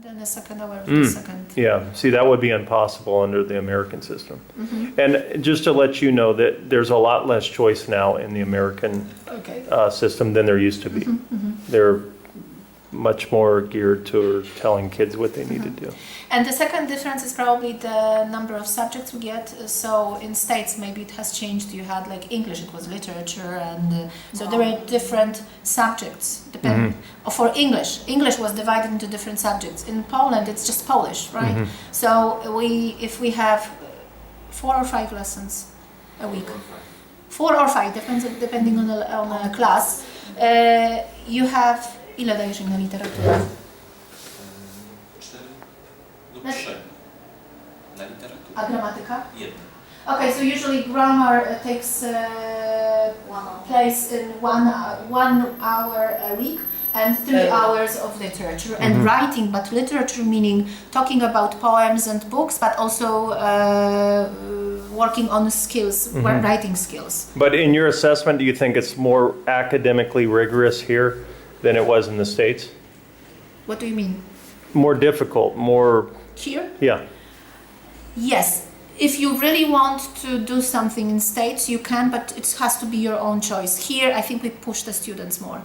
Then the second hour of the second. Yeah, see, that would be impossible under the American system. And just to let you know that there's a lot less choice now in the American system than there used to be. They're much more geared to telling kids what they need to do. And the second difference is probably the number of subjects we get. So in States, maybe it has changed. You had like English, it was literature, and so there are different subjects. For English was divided into different subjects. In Poland, it's just Polish, right? So if we have 4 or 5 lessons a week, 4 or 5, depending on the class, you have. Ile dajesz im na literaturę? 4 lub 3 na literaturę. A gramatyka? 1. Okay, so usually grammar takes place in 1 hour a week and 3 hours of literature and writing, but literature meaning talking about poems and books, but also working on skills, writing skills. But in your assessment, do you think it's more academically rigorous here than it was in the States? What do you mean? More difficult, more... Here? Yeah. Yes. If you really want to do something in States, you can, but it has to be your own choice. Here, I think we push the students more.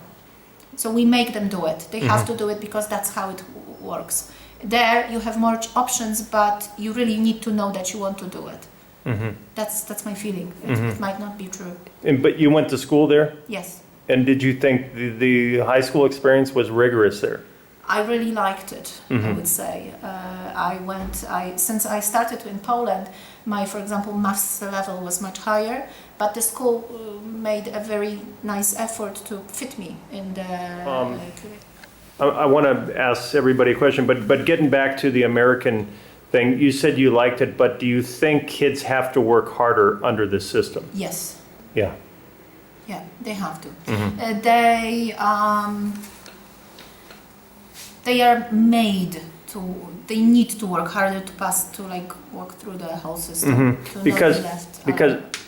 So we make them do it. They have to do it because that's how it works. There, you have more options, but you really need to know that you want to do it. That's my feeling. It might not be true. But you went to school there? Yes. And did you think the high school experience was rigorous there? I really liked it, I would say. Since I started in Poland, for example, maths level was much higher, but the school made a very nice effort to fit me in the... I want to ask everybody a question, but getting back to the American thing, you said you liked it, but do you think kids have to work harder under this system? Yes. Yeah. Yeah, they have to. They are made to. They need to work harder to walk through the whole system. Because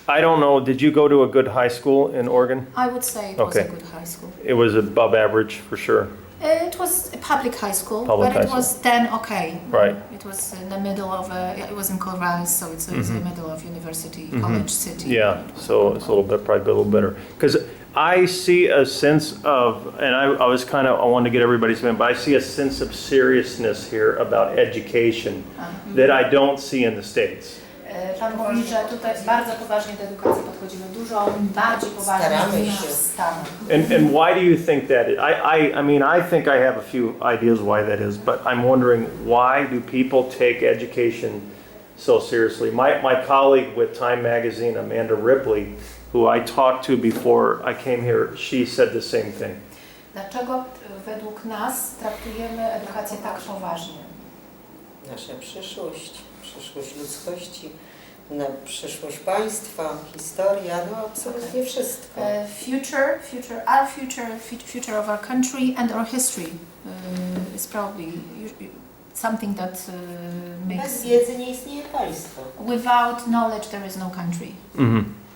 I don't know. Did you go to a good high school in Oregon? I would say it was a good high school. It was above average for sure. It was a public high school, was then okay. Right. It was in the middle of it was in Corvallis, so it's in the middle of university, college city. Yeah, so it's probably a little better. Because I see a sense of, and I wanted to get everybody's opinion, but I see a sense of seriousness here about education that I don't see in the States. Pan mówi, że tutaj bardzo poważnie do edukacji podchodzimy, dużo bardziej poważnie niż w Stanach. And why do you think that is? I think I have a few ideas why that is, but I'm wondering, why do people take education so seriously? My colleague with Time Magazine, Amanda Ripley, who I talked to before I came here, she said the same thing. Dlaczego według nas traktujemy edukację tak poważnie? Nasza przyszłość ludzkości, na przyszłość państwa, historia, absolutnie wszystko. Future of our country and our history is probably something that makes... Bez wiedzy nie istnieje państwo. Without knowledge there is no country.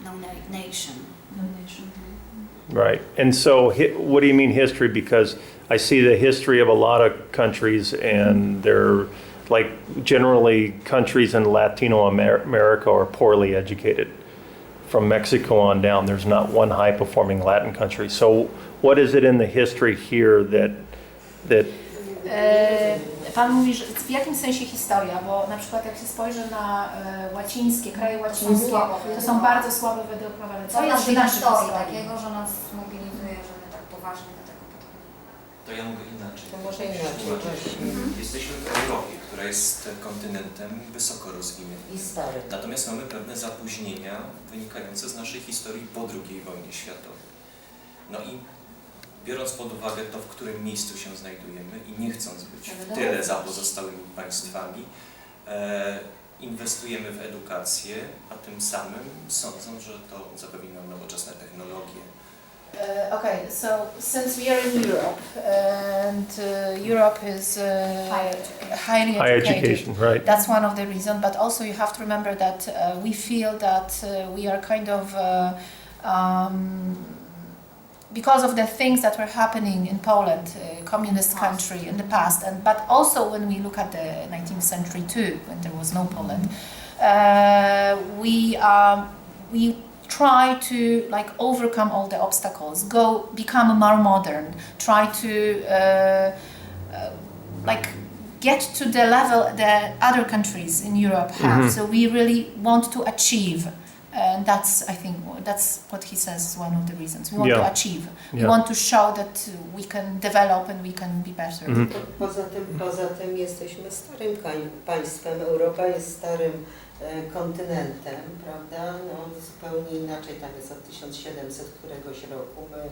No nation. No nation. Right. And so what do you mean history? Because I see the history of a lot of countries, and they're like generally countries in Latino America are poorly educated. From Mexico on down, there's not one high-performing Latin country. So what is it in the history here that Pan mówi, że w jakimś sensie historia, bo na przykład jak się spojrzy na kraje łacińskie, to są bardzo słabo wyedukowane. Co jest w historii takiego, że nas mobilizuje, że my tak poważnie do tego podchodzimy? To ja mówię inaczej. To może inaczej. Jesteśmy w Europie, która jest kontynentem wysoko rozwiniętym. I stary. Natomiast mamy pewne zapóźnienia wynikające z naszej historii po II wojnie światowej. No i biorąc pod uwagę to, w którym miejscu się znajdujemy i nie chcąc być w tyle za pozostałymi państwami, inwestujemy w edukację, a tym samym sądząc, że to zapewni nam nowoczesne technologie. Okay, so since we are in Europe and Europe is highly education, right? That's one of the reasons. But also you have to remember that we feel that we are kind of because of the things that were happening in Poland, communist country in the past, but also when we look at the 19th century too, when there was no Poland, we try to like overcome all the obstacles, become more modern, try to like get to the level that other countries in Europe have. So we really want to achieve. And I think that's what he says is one of the reasons. We want to achieve. We want to show that we can develop and we can be better. Poza tym jesteśmy starym państwem. Europa jest starym kontynentem, prawda? No, zupełnie inaczej tam jest od 1700 któregoś roku. My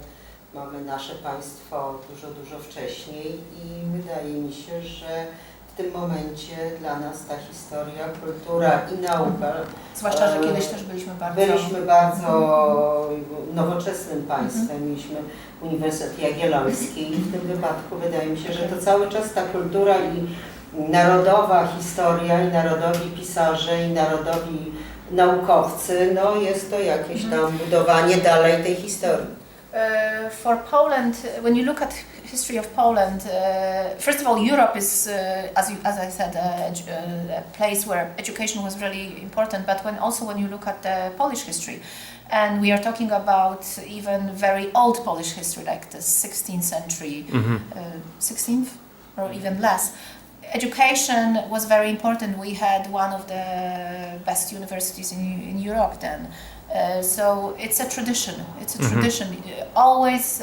mamy nasze państwo dużo wcześniej i wydaje mi się, że w tym momencie dla nas ta historia, kultura i nauka. Zwłaszcza, że kiedyś też byliśmy bardzo nowoczesnym państwem, mieliśmy Uniwersytet Jagielloński i w tym wypadku wydaje mi się, że to cały czas ta kultura i narodowa historia i narodowi pisarze i narodowi naukowcy, no jest to jakieś tam budowanie dalej tej historii. For Poland, when you look at history of Poland, first of all, Europe is, as I said, a place where education was really important. But when you look at the Polish history, and we are talking about even very old Polish history, like the 16th century, 16th or even less. Education was very important. We had one of the best universities in Europe then. So it's a tradition. It's a tradition. Always,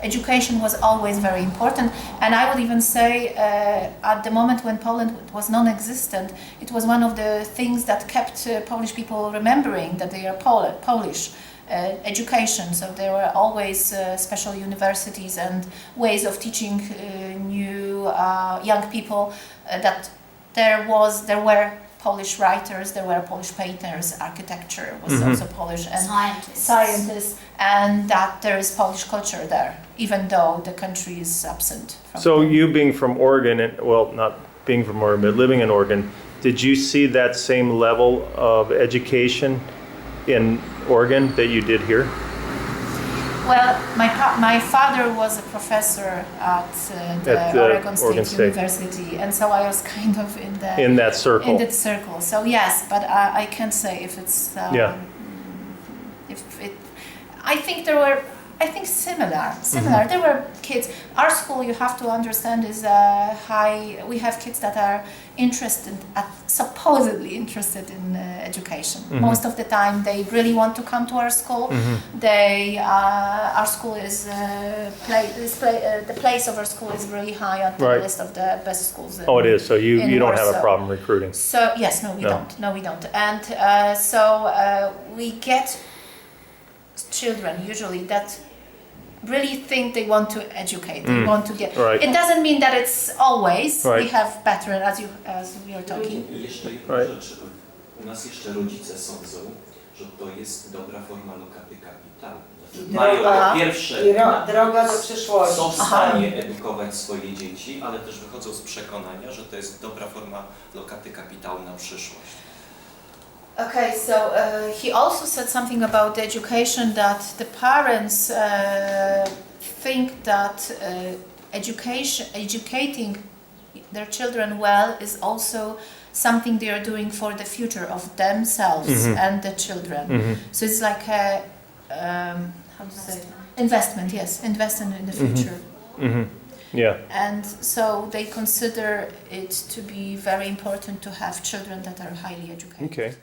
education was always very important. And I would even say, at the moment when Poland was non-existent, it was one of the things that kept Polish people remembering that they are Polish. Education. So there were always special universities and ways of teaching new young people. That there were Polish writers, there were Polish painters, architecture was also Polish, and scientists, and that there is Polish culture there, even though the country is absent. So you being from Oregon, not being from Oregon, but living in Oregon, did you see that same level of education in Oregon that you did here? Well, my father was a professor at the Oregon State University, and so I was kind of in that circle. In that circle. So yes, but I can't say if it's I think there were. I think similar. There were kids. Our school, you have to understand, is high. We have kids that are supposedly interested in education. Most of the time, they really want to come to our school. Our school is the place of our school is really high on the list of the best schools. Oh, it is. So you don't have a problem recruiting. So yes, we don't. No, we don't. And we get children usually that really think they want to educate. They want to get. It doesn't mean that it's always. We have better, as we are talking. I jeszcze jedna rzecz. U nas jeszcze rodzice sądzą, że to jest dobra forma lokaty kapitału. Znaczy, mają po pierwsze droga do przyszłości. Są w stanie edukować swoje dzieci, ale też wychodzą z przekonania, że to jest dobra forma lokaty kapitału na przyszłość. Okay, so he also said something about the education, that the parents think that educating their children well is also something they are doing for the future of themselves and the children. So it's like a how to say investment. Yes, investment in the future. Yeah. And so they consider it to be very important to have children that are highly educated. Okay.